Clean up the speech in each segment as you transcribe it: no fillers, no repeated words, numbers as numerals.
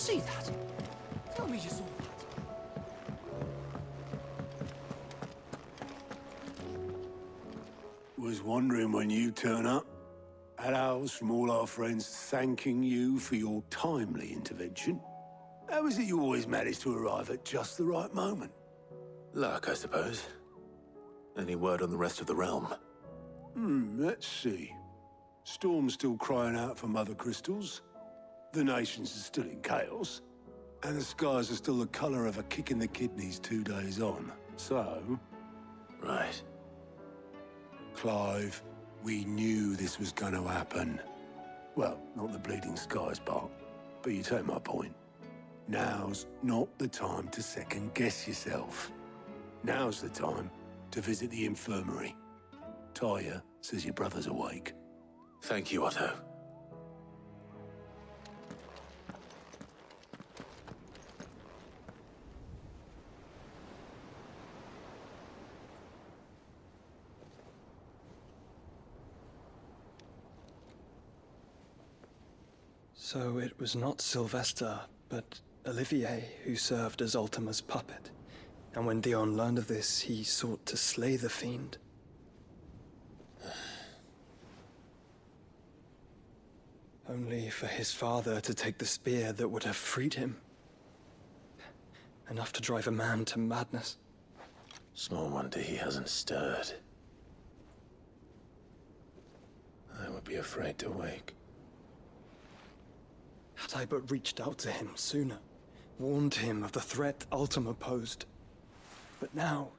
see that? Tell me you saw that. Was wondering when you turn up. Hellos from all our friends thanking you for your timely intervention. How is it you always manage to arrive at just the right moment? Luck, I suppose. Any word on the rest of the realm? Let's see. Storm's still crying out for mother crystals. The nations are still in chaos. And the skies are still the color of a kick in the kidneys 2 days on. So... Right. Clive, we knew this was going to happen. Well, not the bleeding skies part, but you take my point. Now's not the time to second-guess yourself. Now's the time to visit the infirmary. Taya says your brother's awake. Thank you, Otto. So it was not Sylvester, but Olivier who served as Ultima's puppet. And when Dion learned of this, he sought to slay the fiend. Only for his father to take the spear that would have freed him. Enough to drive a man to madness. Small wonder he hasn't stirred. I would be afraid to wake. Had I but reached out to him sooner, warned him of the threat Ultima posed. But now,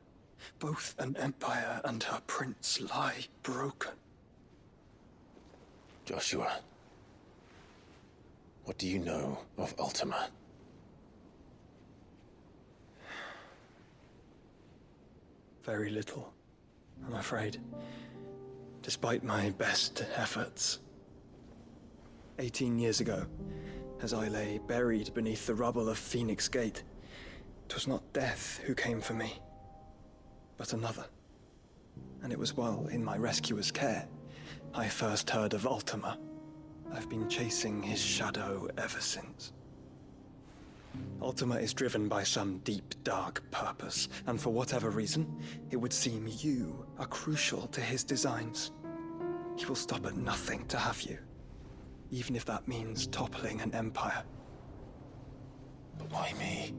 both an empire and her prince lie broken. Joshua, what do you know of Ultima? Very little, I'm afraid. Despite my best efforts. 18 years ago, as I lay buried beneath the rubble of Phoenix Gate, 'twas not death who came for me, but another. And it was while in my rescuer's care, I first heard of Ultima. I've been chasing his shadow ever since. Ultima is driven by some deep, dark purpose, and for whatever reason, it would seem you are crucial to his designs. He will stop at nothing to have you, even if that means toppling an empire. But why me?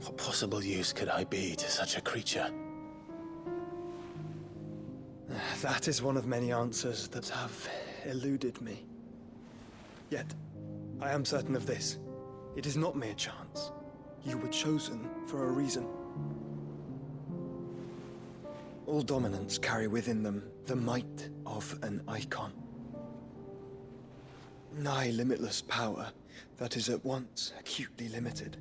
What possible use could I be to such a creature? That is one of many answers that have eluded me. Yet, I am certain of this. It is not mere chance. You were chosen for a reason. All dominants carry within them the might of an icon. Nigh limitless power that is at once acutely limited.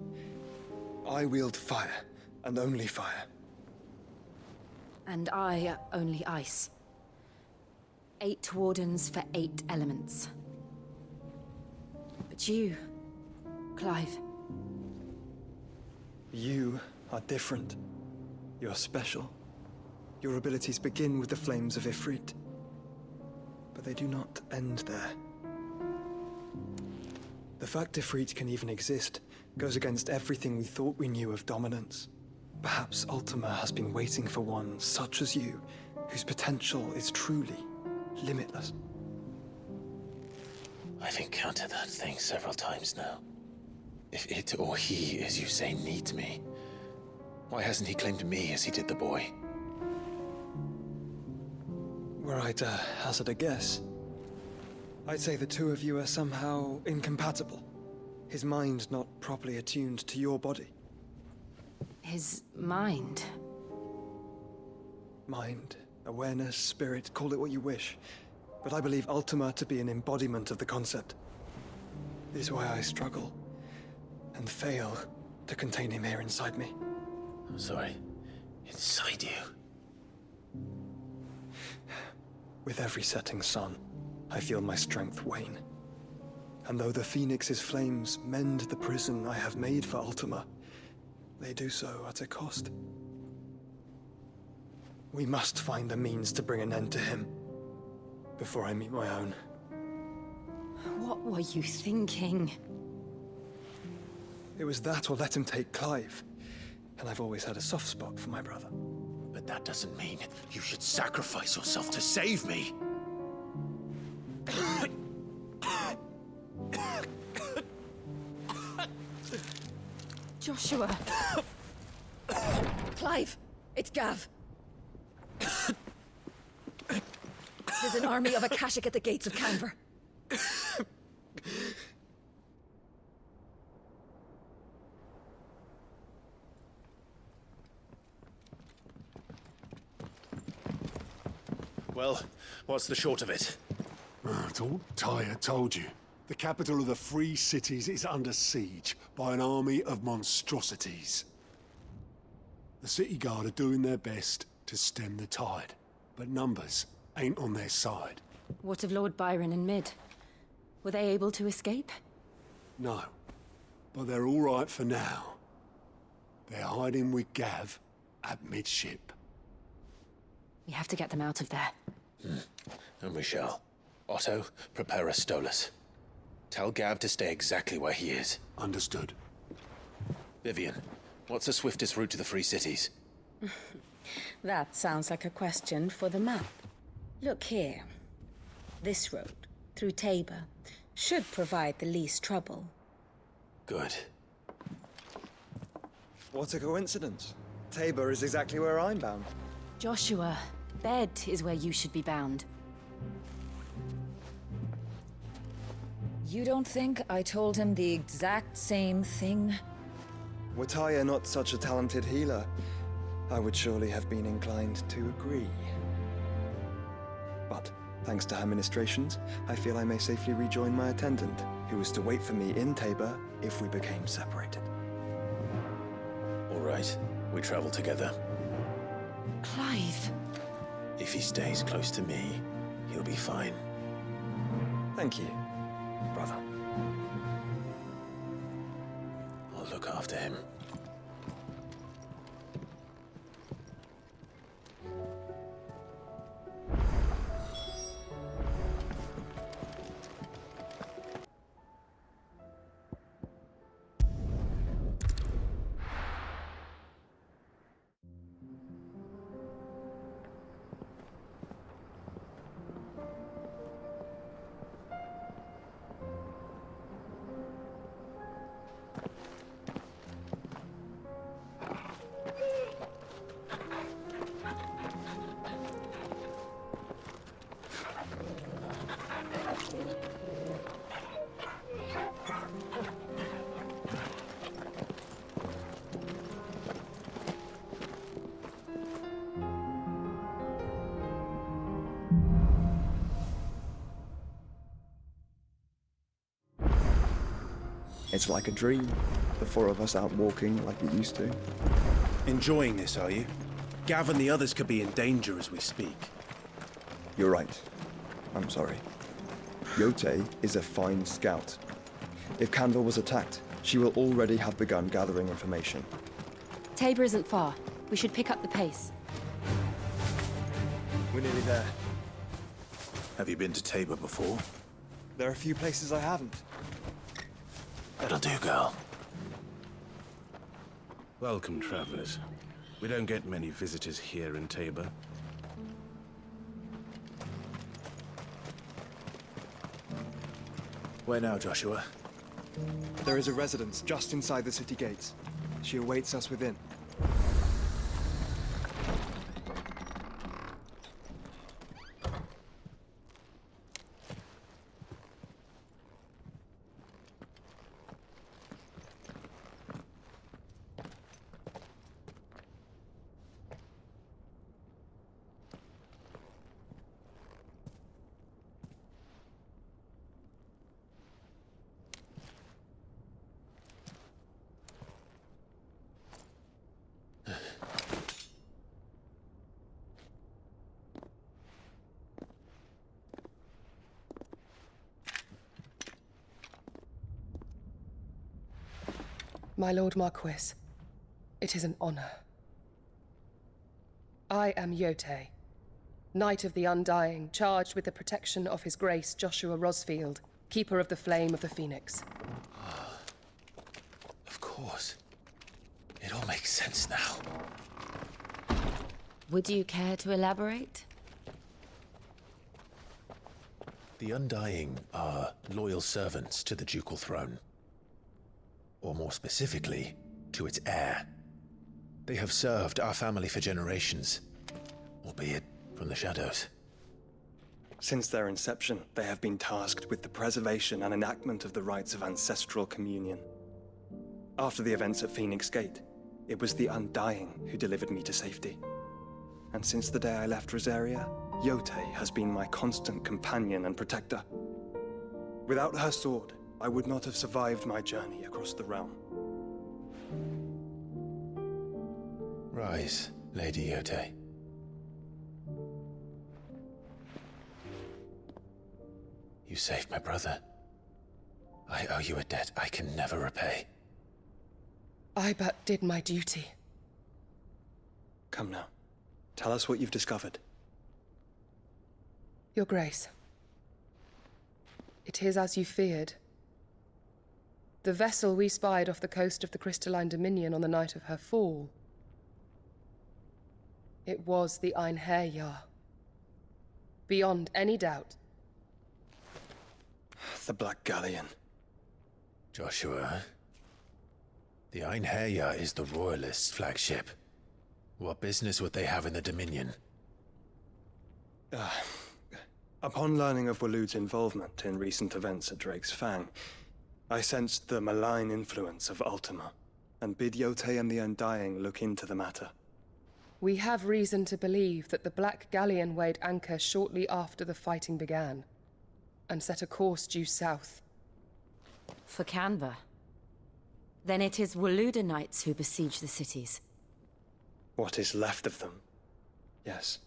I wield fire, and only fire. And I only ice. 8 wardens for 8 elements. But you, Clive. You are different. You're special. Your abilities begin with the flames of Ifrit. But they do not end there. The fact Ifrit can even exist goes against everything we thought we knew of dominance. Perhaps Ultima has been waiting for one such as you, whose potential is truly limitless. I've encountered that thing several times now. If it or he, as you say, needs me, why hasn't he claimed me as he did the boy? Were I to hazard a guess, I'd say the two of you are somehow incompatible. His mind not properly attuned to your body. His mind. Mind, awareness, spirit, call it what you wish. But I believe Ultima to be an embodiment of the concept. This is why I struggle and fail to contain him here inside me. I'm sorry. Inside you? With every setting sun, I feel my strength wane. And though the Phoenix's flames mend the prison I have made for Ultima, they do so at a cost. We must find a means to bring an end to him before I meet my own. What were you thinking? It was that or let him take Clive. And I've always had a soft spot for my brother. But that doesn't mean you should sacrifice yourself to save me. Joshua. Clive, it's Gav. There's an army of Akashic at the gates of Canver. Well, what's the short of it? It's all Tyre told you. The capital of the Free Cities is under siege by an army of monstrosities. The City Guard are doing their best to stem the tide, but numbers ain't on their side. What of Lord Byron and Mid? Were they able to escape? No, but they're all right for now. They're hiding with Gav at midship. We have to get them out of there. And we shall. Otto, prepare a Stolas. Tell Gav to stay exactly where he is. Understood. Vivian, what's the swiftest route to the Free Cities? That sounds like a question for the map. Look here. This road, through Tabor, should provide the least trouble. Good. What a coincidence. Tabor is exactly where I'm bound. Joshua, bed is where you should be bound. You don't think I told him the exact same thing? Were Tyre not such a talented healer, I would surely have been inclined to agree. But, thanks to her ministrations, I feel I may safely rejoin my attendant, who was to wait for me in Tabor if we became separated. All right, we travel together. Clive. If he stays close to me, he'll be fine. Thank you, brother. I'll look after him. It's like a dream. The four of us out walking like we used to. Enjoying this, are you? Gav and the others could be in danger as we speak. You're right. I'm sorry. Yote is a fine scout. If Canver was attacked, she will already have begun gathering information. Tabor isn't far. We should pick up the pace. We're nearly there. Have you been to Tabor before? There are a few places I haven't. That'll do, girl. Welcome, travelers. We don't get many visitors here in Tabor. Where now, Joshua? There is a residence just inside the city gates. She awaits us within. My Lord Marquis, it is an honor. I am Yote, Knight of the Undying, charged with the protection of His Grace Joshua Rosfield, Keeper of the Flame of the Phoenix. Of course. It all makes sense now. Would you care to elaborate? The Undying are loyal servants to the ducal throne. Or more specifically, to its heir. They have served our family for generations, albeit from the shadows. Since their inception, they have been tasked with the preservation and enactment of the rites of ancestral communion. After the events at Phoenix Gate, it was the Undying who delivered me to safety. And since the day I left Rosaria, Yotei has been my constant companion and protector. Without her sword, I would not have survived my journey across the realm. Rise, Lady Yotei. You saved my brother. I owe you a debt I can never repay. I but did my duty. Come now. Tell us what you've discovered. Your Grace. It is as you feared. The vessel we spied off the coast of the Crystalline Dominion on the night of her fall. It was the Einherjar. Beyond any doubt. The Black Galleon. Joshua, the Einherjar is the Royalists' flagship. What business would they have in the Dominion? Upon learning of Waloed's involvement in recent events at Drake's Fang, I sensed the malign influence of Ultima, and bid Yotei and the Undying look into the matter. We have reason to believe that the Black Galleon weighed anchor shortly after the fighting began, and set a course due south. For Canva. Then it is Waloed knights who besiege the cities. What is left of them? Yes.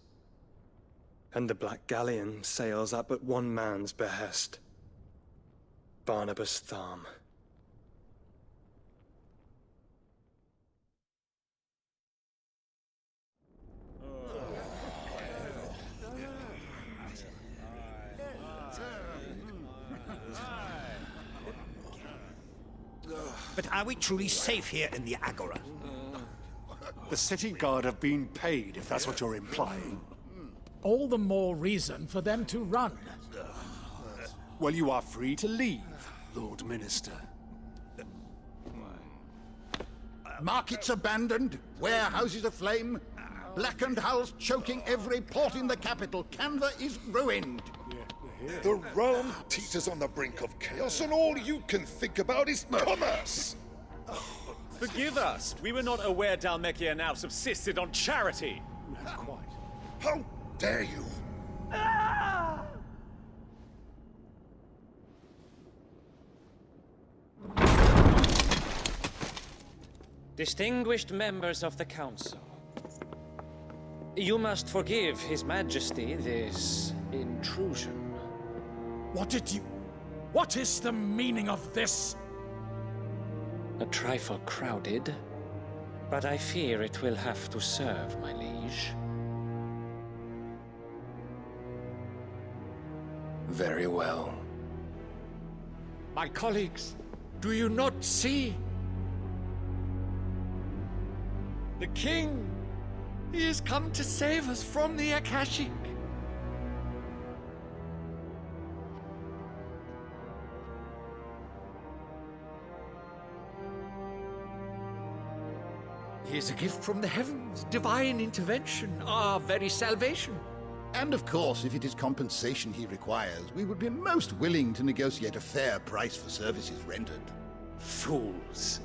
And the Black Galleon sails at but one man's behest. Barnabas Tharm. But are we truly safe here in the Agora? The city guard have been paid, if that's what you're implying. All the more reason for them to run. Well, you are free to leave, Lord Minister. Markets abandoned, warehouses aflame, blackened hulls choking every port in the capital. Canva is ruined. The realm teeters on the brink of chaos, and all you can think about is commerce! Forgive us. We were not aware Dhalmekia now subsisted on charity. Quite. How dare you! Distinguished members of the Council, you must forgive His Majesty this intrusion. What is the meaning of this? A trifle crowded, but I fear it will have to serve, my liege. Very well. My colleagues, do you not see? The king! He has come to save us from the Akashic. He is a gift from the heavens, divine intervention, our very salvation. And of course, if it is compensation he requires, we would be most willing to negotiate a fair price for services rendered. Fools!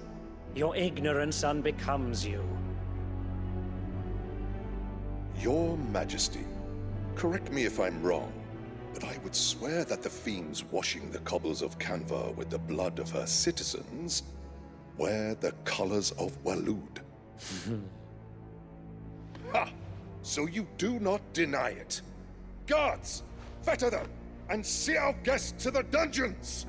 Your ignorance unbecomes you. Your Majesty, correct me if I'm wrong, but I would swear that the fiends washing the cobbles of Canva with the blood of her citizens wear the colors of Waloed. Ha! So you do not deny it. Guards, fetter them, and see our guests to the dungeons!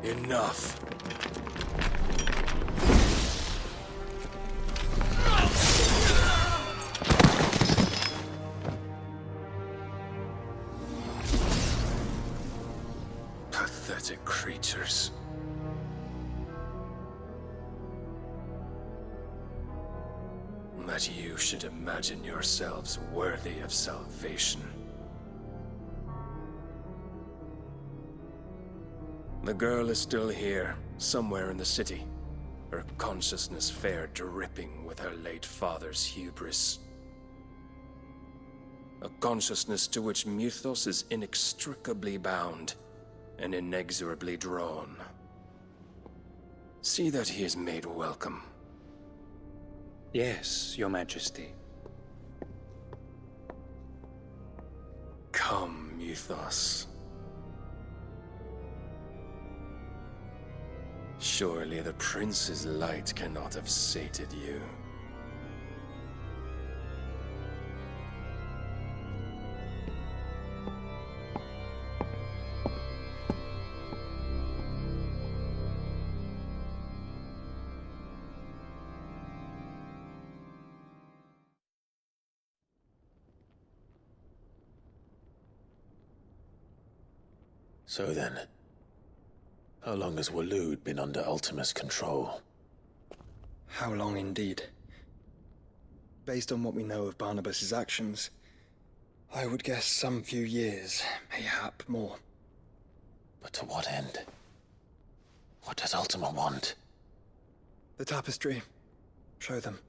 Enough. pathetic creatures. That you should imagine yourselves worthy of salvation. The girl is still here, somewhere in the city, her consciousness fair dripping with her late father's hubris. A consciousness to which Mythos is inextricably bound and inexorably drawn. See that he is made welcome. Yes, Your Majesty. Come, Mythos. Surely the prince's light cannot have sated you. So then, how long has Waloed been under Ultima's control? How long indeed? Based on what we know of Barnabas's actions, I would guess some few years, mayhap more. But to what end? What does Ultima want? The tapestry. Show them.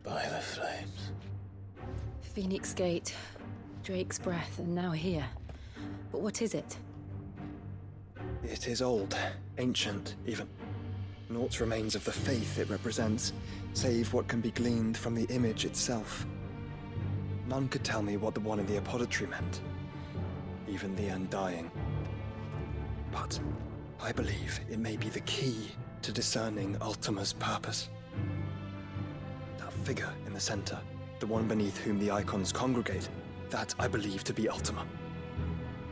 By the flames. Phoenix Gate, Drake's Breath, and now here. But what is it? It is old, ancient, even. Naught remains of the faith it represents, save what can be gleaned from the image itself. None could tell me what the one in the apothecary meant, even the Undying. But I believe it may be the key to discerning Ultima's purpose. That figure in the center, the one beneath whom the icons congregate, that I believe to be Ultima.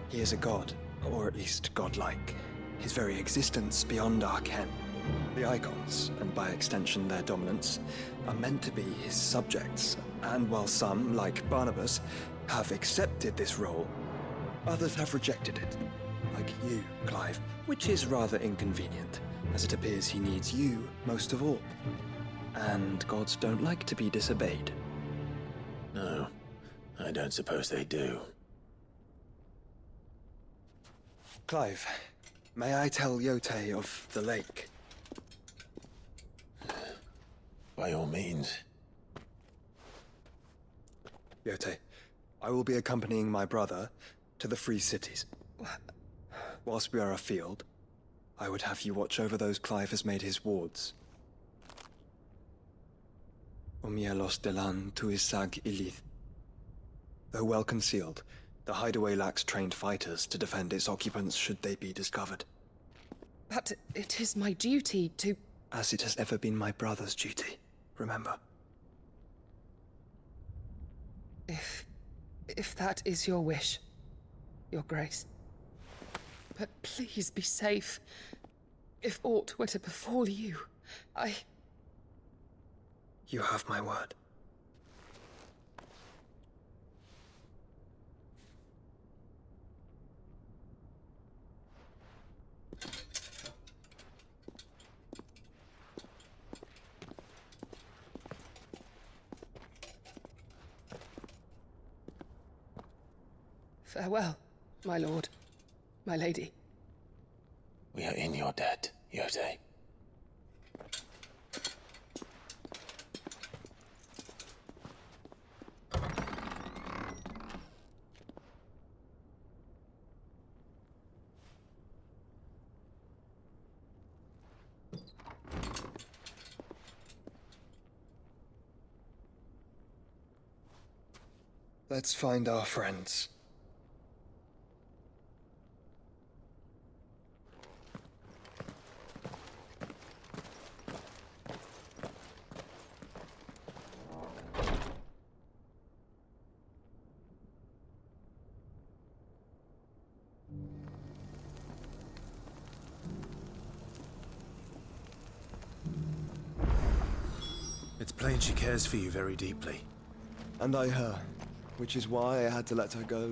He is a god, or at least godlike. His very existence beyond our ken. The icons, and by extension their dominance, are meant to be his subjects, and while some, like Barnabas, have accepted this role, others have rejected it. Like you, Clive, which is rather inconvenient, as it appears he needs you most of all. And gods don't like to be disobeyed. No, I don't suppose they do. Clive, may I tell Yote of the lake? By all means. Yote, I will be accompanying my brother to the Free Cities. Whilst we are afield, I would have you watch over those Clive has made his wards. Omielos delan tuisag ilith. Though well concealed, the hideaway lacks trained fighters to defend its occupants should they be discovered. But it is my duty to... As it has ever been my brother's duty, remember. If that is your wish, Your Grace. But please be safe. If aught were to befall you, You have my word. Farewell, my lord, my lady. We are in your debt, Yote. Let's find our friends. plain she cares for you very deeply. And I her, which is why I had to let her go.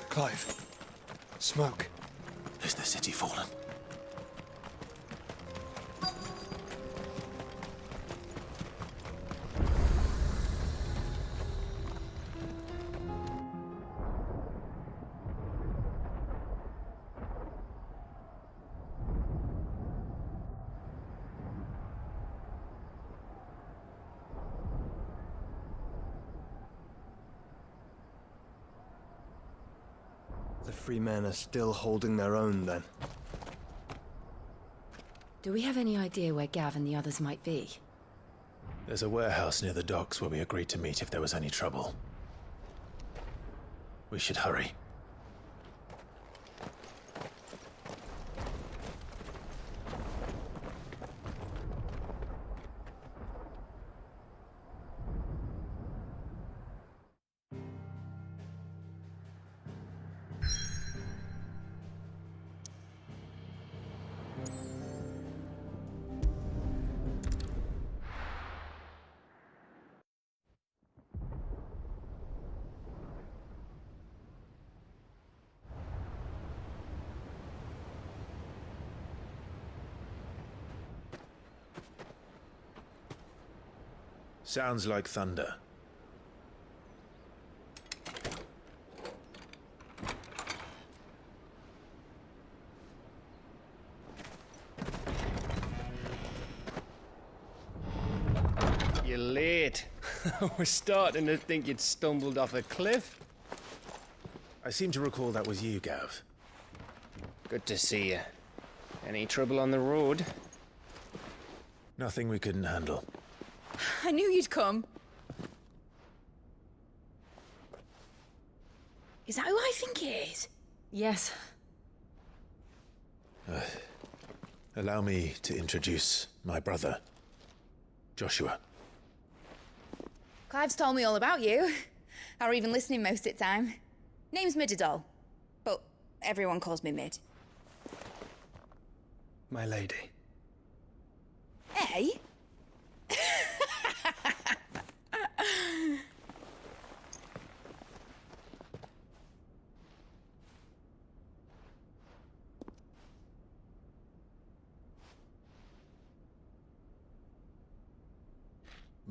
Clive. Smoke. Is the city fallen? The free men are still holding their own, then. Do we have any idea where Gav and the others might be? There's a warehouse near the docks where we agreed to meet if there was any trouble. We should hurry. Sounds like thunder. You're late. We're starting to think you'd stumbled off a cliff. I seem to recall that was you, Gav. Good to see you. Any trouble on the road? Nothing we couldn't handle. I knew you'd come. Is that who I think it is? Yes. Allow me to introduce my brother, Joshua. Clive's told me all about you. Or even listening most of the time. Name's Midadol, but everyone calls me Mid. My lady. Hey?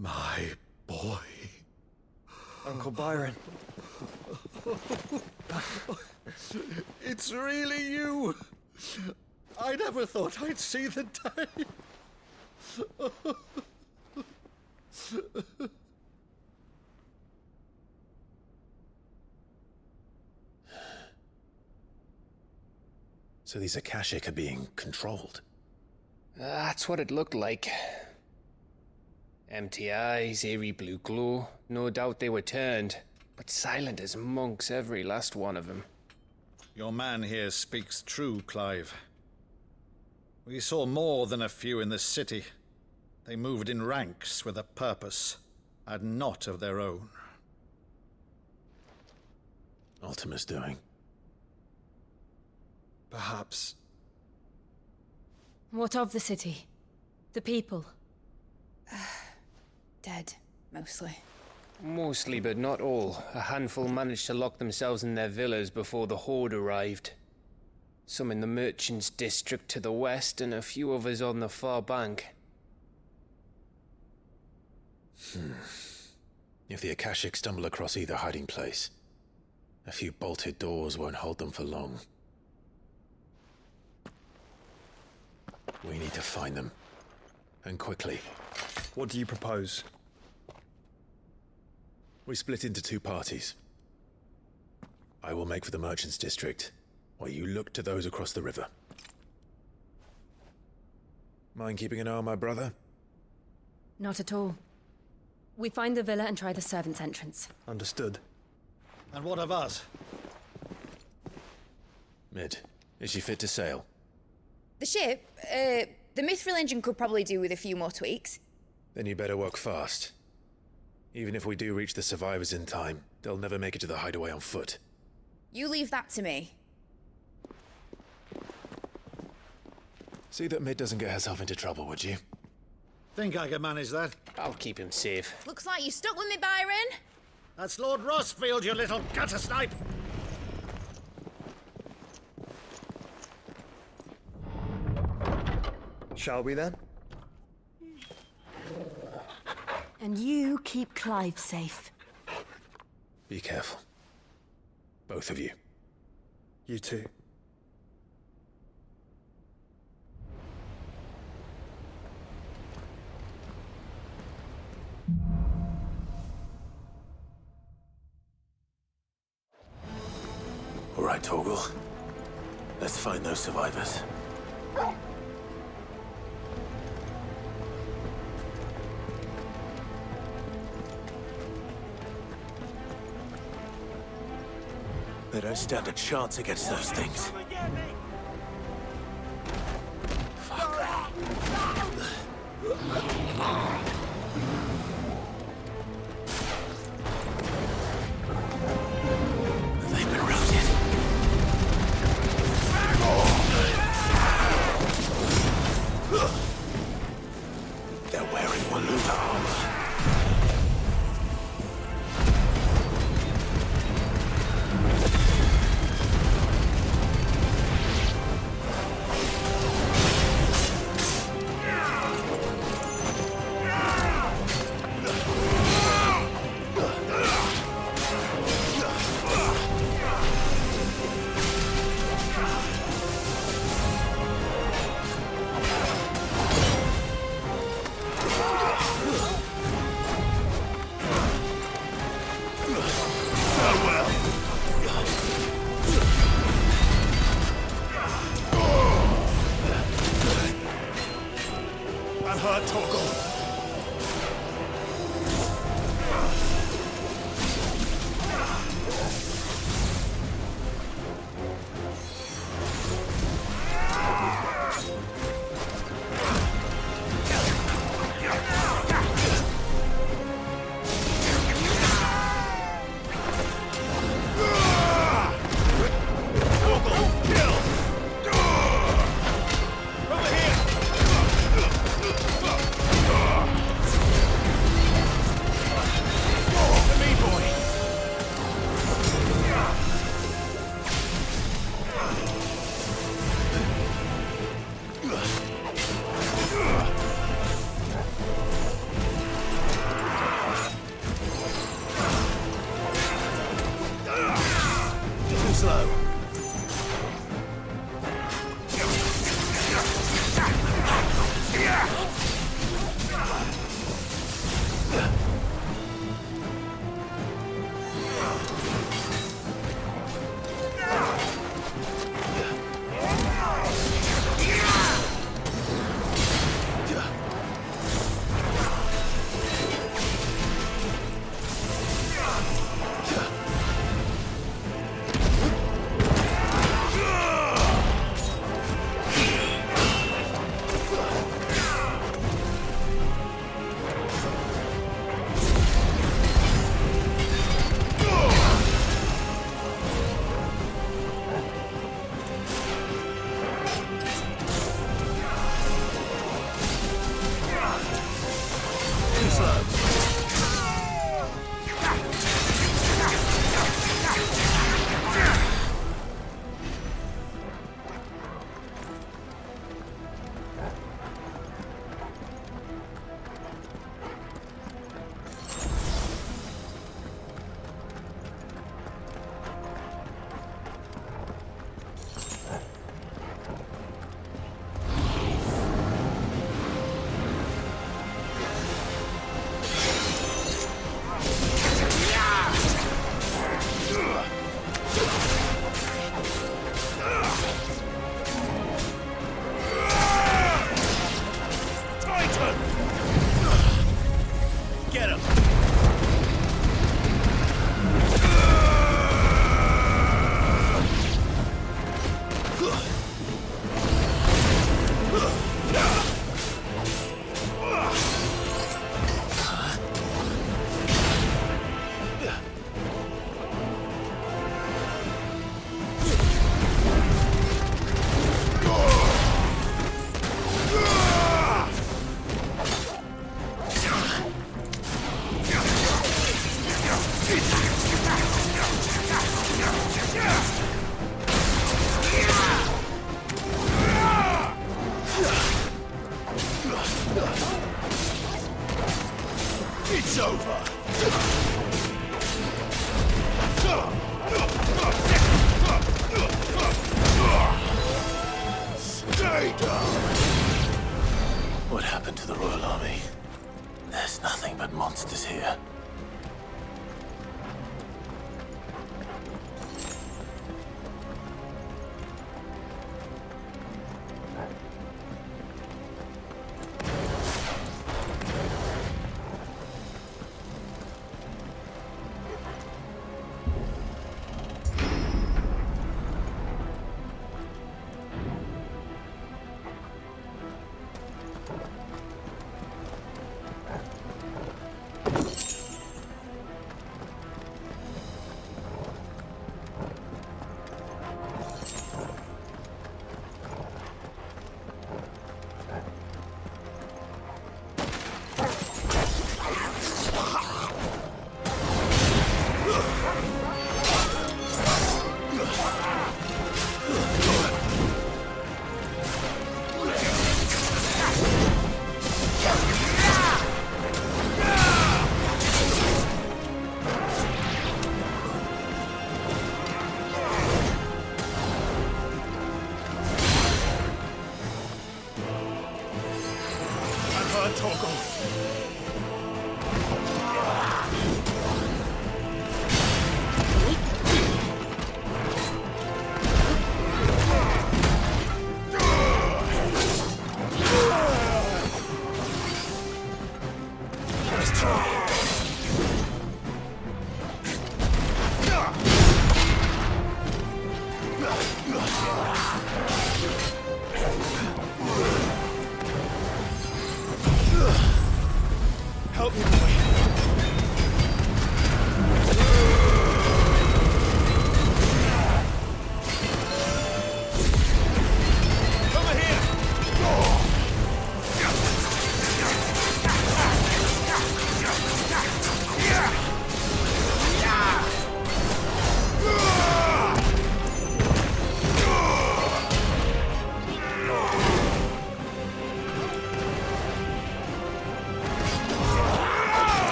My boy. Uncle Byron. It's really you. I never thought I'd see the day. So these Akashic are being controlled? That's what it looked like. Empty eyes, eerie blue glow. No doubt they were turned, but silent as monks, every last one of them. Your man here speaks true, Clive. We saw more than a few in the city. They moved in ranks with a purpose, and not of their own. Ultima's doing. Perhaps. What of the city? The people? Dead, mostly. Mostly, but not all. A handful managed to lock themselves in their villas before the Horde arrived. Some in the Merchants' District to the west, and a few others on the far bank. If the Akashic stumble across either hiding place, a few bolted doors won't hold them for long. We need to find them. And quickly. What do you propose? We split into two parties. I will make for the Merchants' District, while you look to those across the river. Mind keeping an eye on my brother? Not at all. We find the villa and try the servants' entrance. Understood. And what of us? Mid, is she fit to sail? The ship, the Mithril engine could probably do with a few more tweaks. Then you better work fast. Even if we do reach the survivors in time, they'll never make it to the hideaway on foot. You leave that to me. See that Mid doesn't get herself into trouble, would you? Think I can manage that? I'll keep him safe. Looks like you stuck with me, Byron. That's Lord Rossfield, you little gutter snipe! Shall we then? And you keep Clive safe. Be careful. Both of you. You too. All right, Torgal. Let's find those survivors. They don't stand a chance against those things. They've been routed. They're wearing Waluta armor. It's over! Stay down! What happened to the Royal Army? There's nothing but monsters here.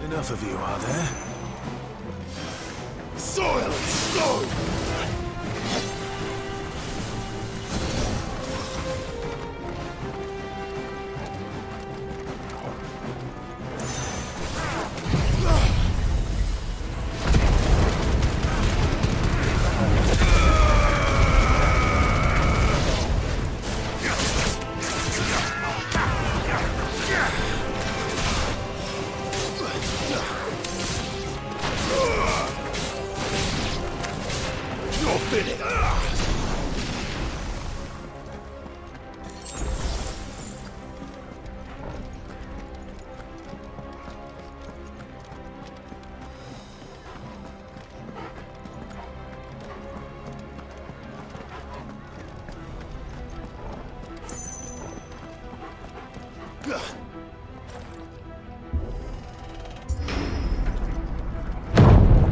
Enough of you, are there? Soil and stone!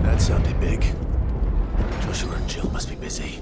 That sounded big. Joshua and Jill must be busy.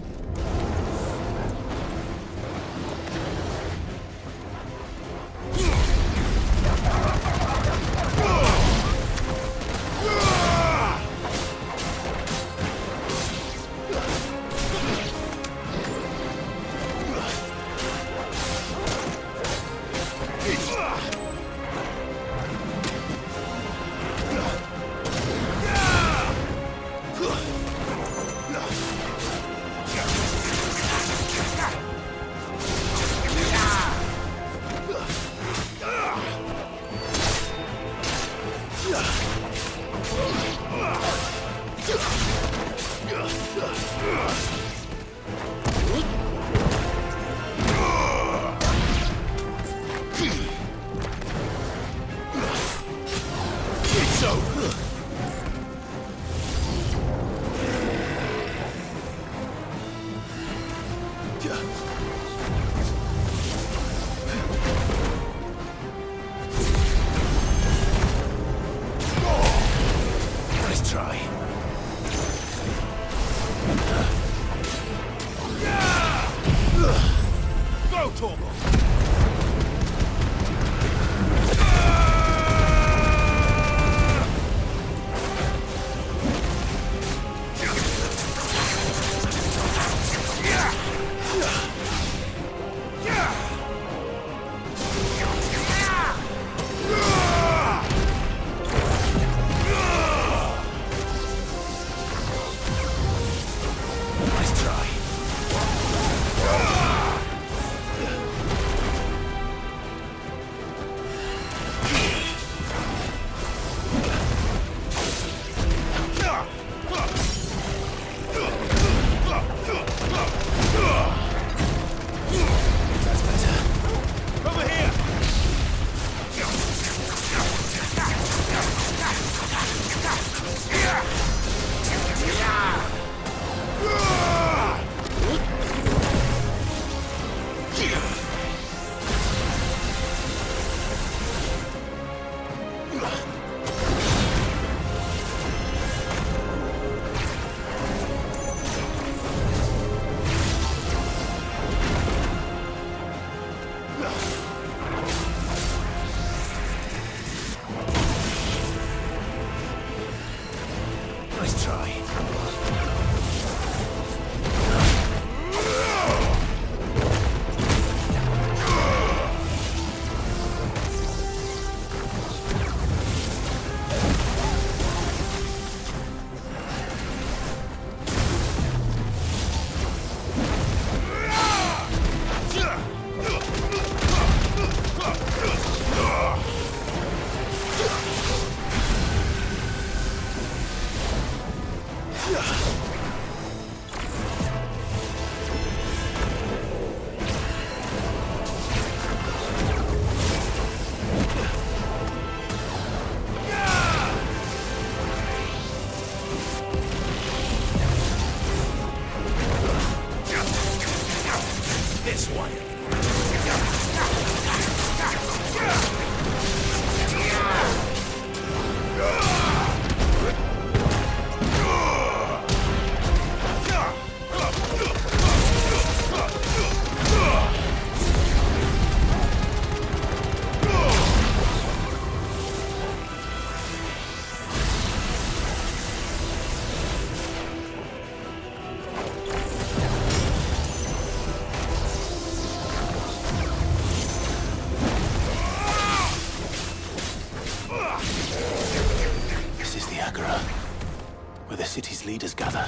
the city's leaders gather,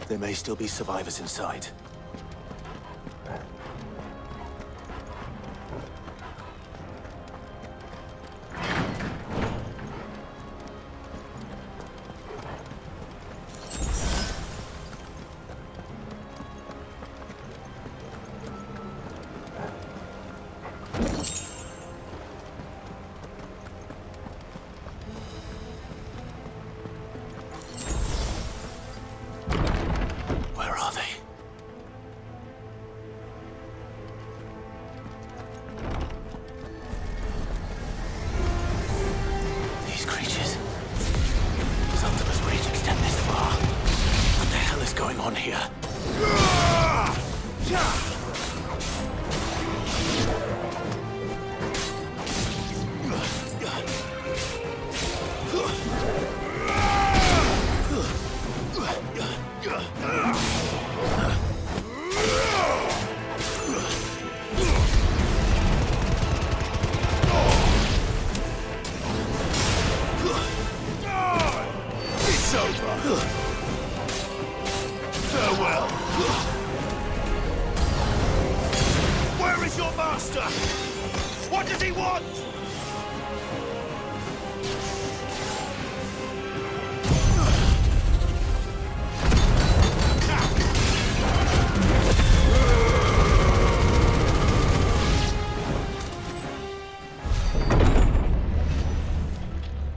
there may still be survivors inside.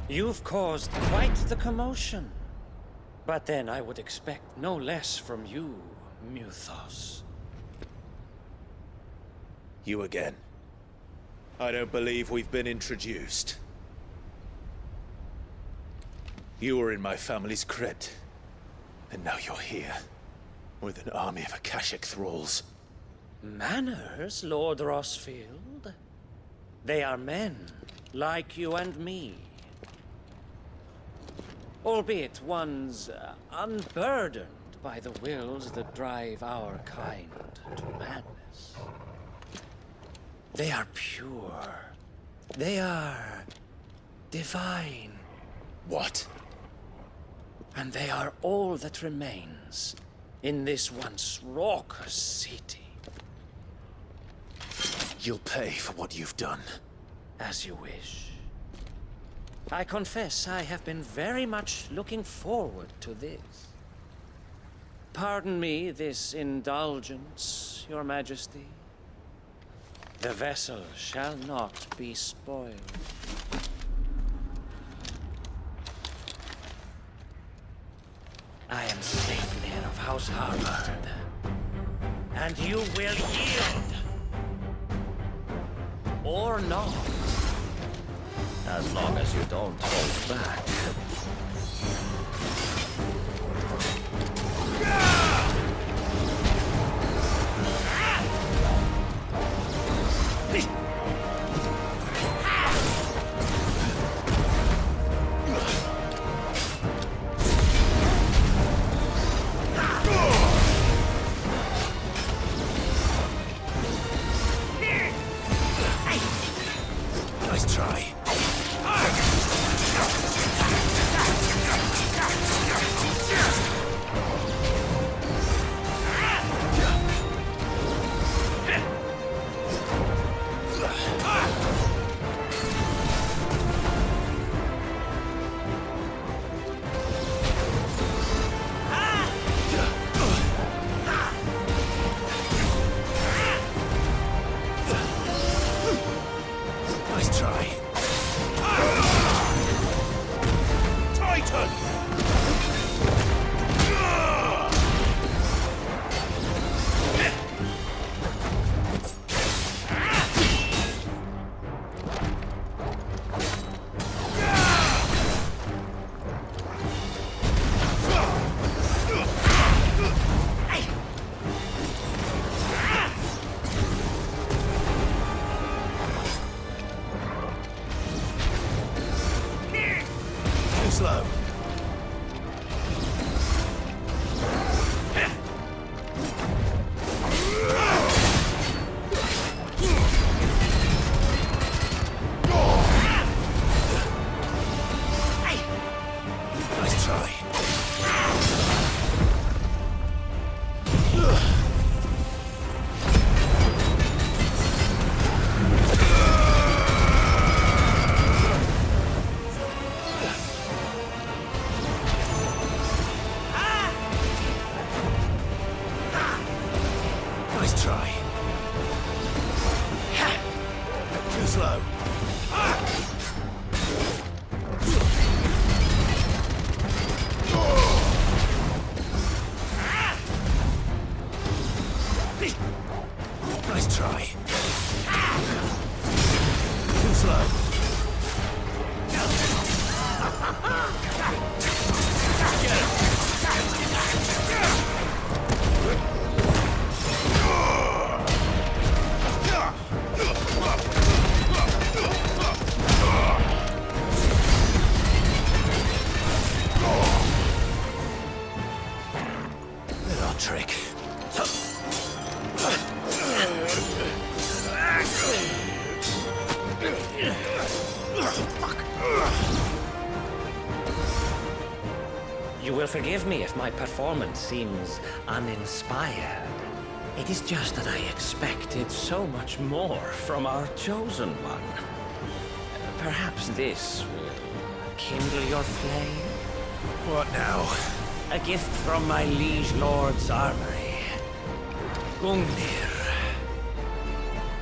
You've caused quite the commotion. But then I would expect no less from you, Muthos. You again. I don't believe we've been introduced. You were in my family's crypt, and now you're here, with an army of Akashic thralls. Manners, Lord Rossfield? They are men, like you and me. Albeit ones unburdened by the wills that drive our kind to madness. They are pure. They are divine. What? And they are all that remains in this once raucous city. You'll pay for what you've done. As you wish. I confess I have been very much looking forward to this. Pardon me this indulgence, Your Majesty. The vessel shall not be spoiled. I am Sleipnir of House Harvard, and you will yield. Or not. As long as you don't hold back. Nice try. Nice try. Titan! Too slow. Nice try. You will forgive me if my performance seems uninspired. It is just that I expected so much more from our chosen one. Perhaps this will kindle your flame? What now? A gift from my liege lord's armory. Gungnir.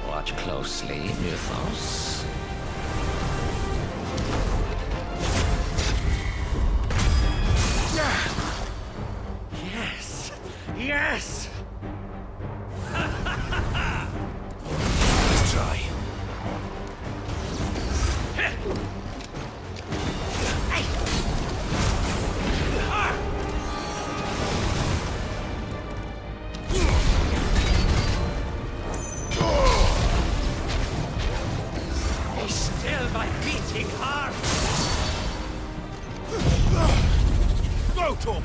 Watch closely, Mythos. Yes! Yes! Let's try. Be still my beating heart! Go, Tom!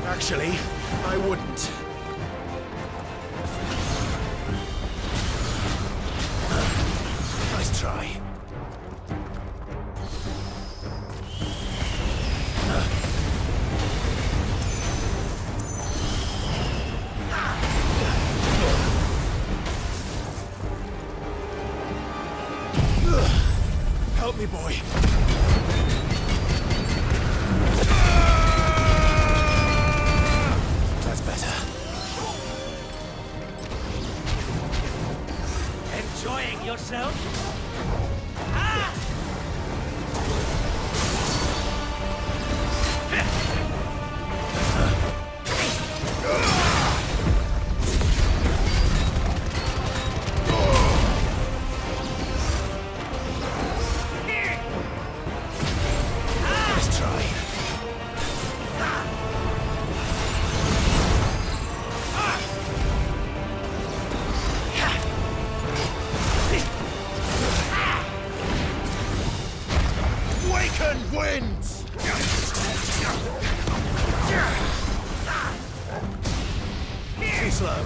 Actually, I wouldn't. Nice try. Help me, boy. That's better. Enjoying yourself? Wins! Too slow.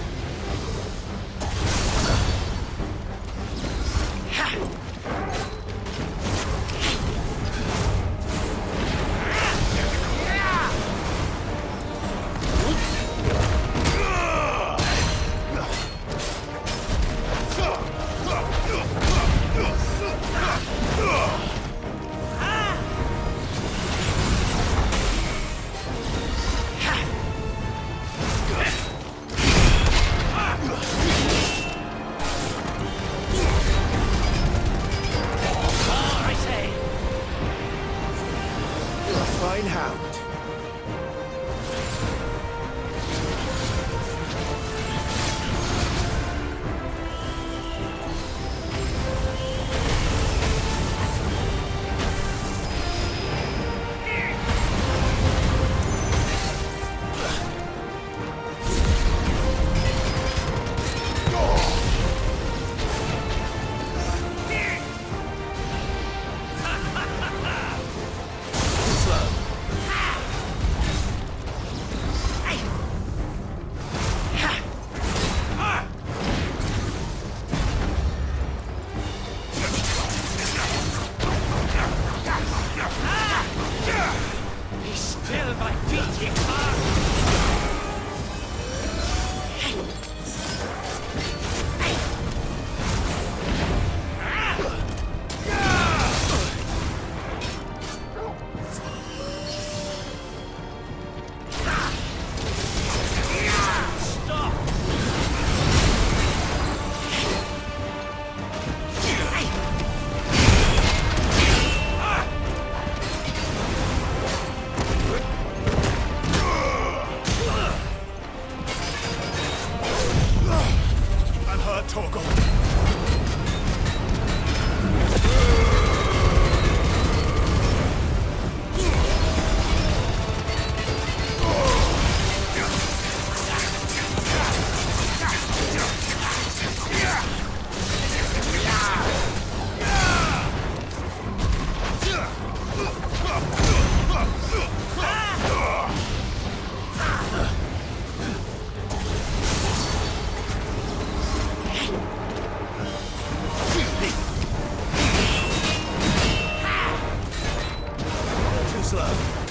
Fine hound.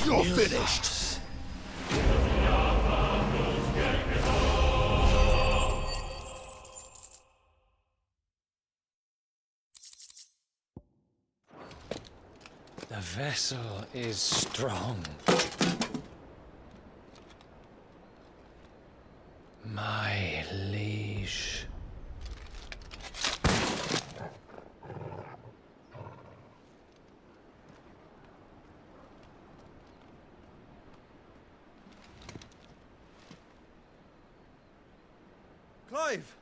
You're finished. The vessel is strong. My liege. Clive!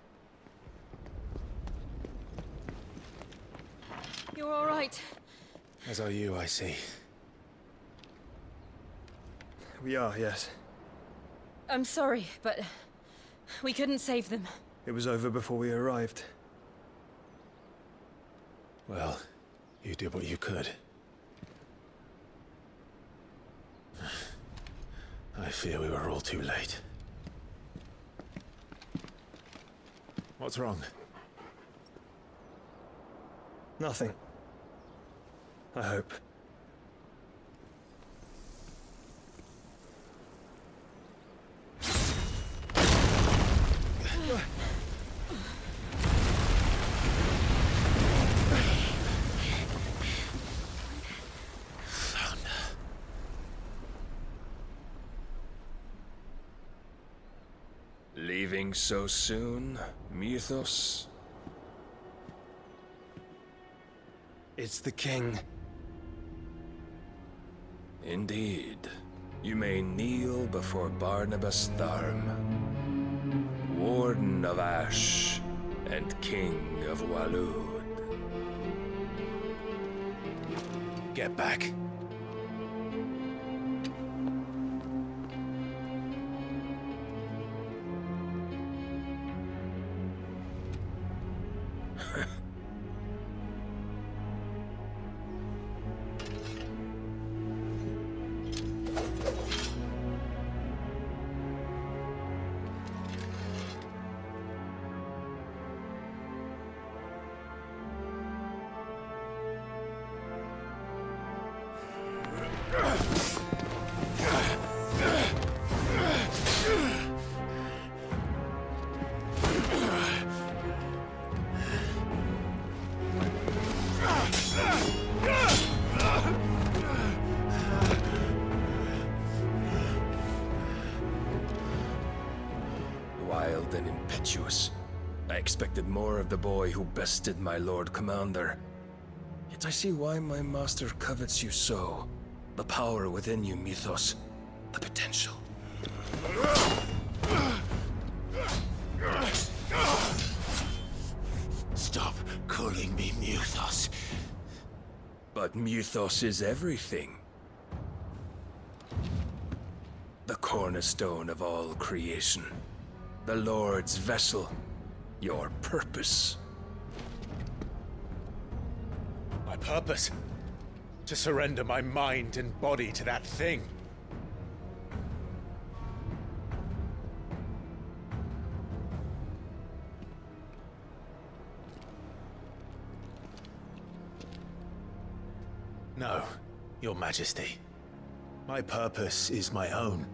You're all right. As are you, I see. We are, yes. I'm sorry, but we couldn't save them. It was over before we arrived. Well, you did what you could. I fear we were all too late. What's wrong? Nothing. I hope. Leaving so soon, Mythos? It's the king. Indeed. You may kneel before Barnabas Tharm, Warden of Ash and King of Waloed. Get back. Wild and impetuous. I expected more of the boy who bested my Lord Commander. Yet I see why my master covets you so. The power within you, Mythos. The potential. Stop calling me Mythos. But Mythos is everything. The cornerstone of all creation. The Lord's vessel. Your purpose. My purpose? To surrender my mind and body to that thing. No, Your Majesty. My purpose is my own.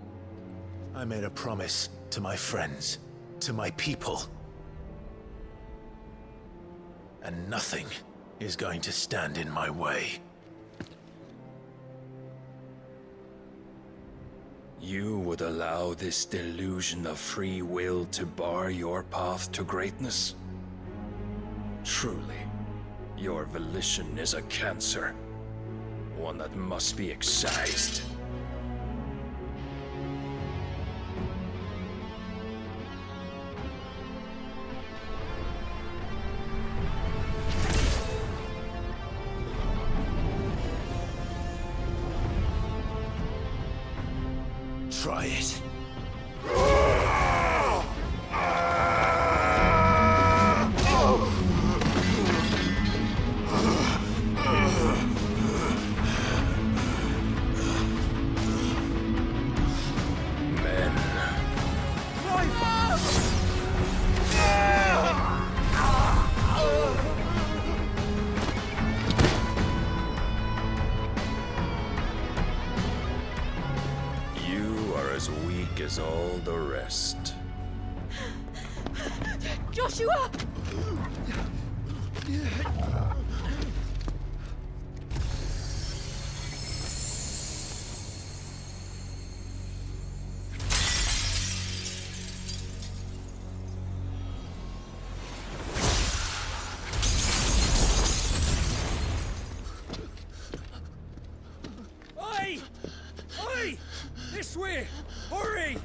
I made a promise to my friends, to my people. And nothing is going to stand in my way. You would allow this delusion of free will to bar your path to greatness? Truly, your volition is a cancer. One that must be excised. Try it. as weak as all the rest. Joshua! Oi! Oi! This way! Hurry!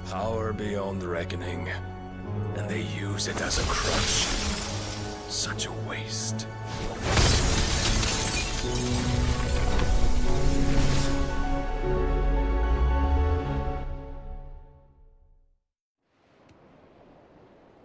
Power beyond reckoning, and they use it as a crutch. Such a waste.